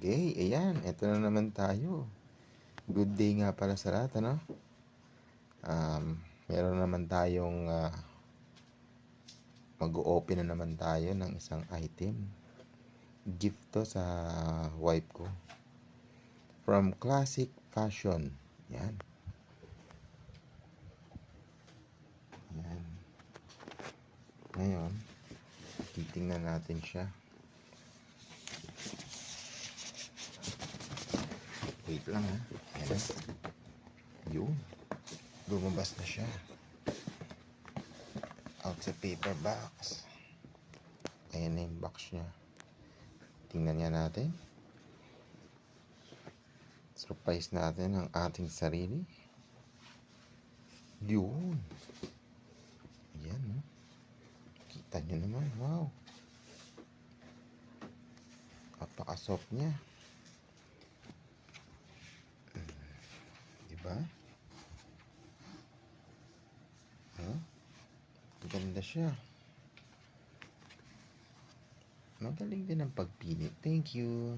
Okay, ayan. Ito na naman tayo. Good day nga pala sa lahat, ano? Meron naman tayong mag-o-open na naman tayo ng isang item. Gift to sa wife ko. From Classic Fashion. Yan. Yan. Ngayon, titingnan natin siya. Wait lang ha. Ayan. Yun. Lumabas na siya. Out sa paper box. Ayan na yung box niya. Tingnan niya natin. Surprise natin ang ating sarili. Yun. Ayan. No? Kita nyo naman. Wow. Kapaka-soft niya. Diba? Huh? Ganda siya. Magaling din ang pagpili. Thank you.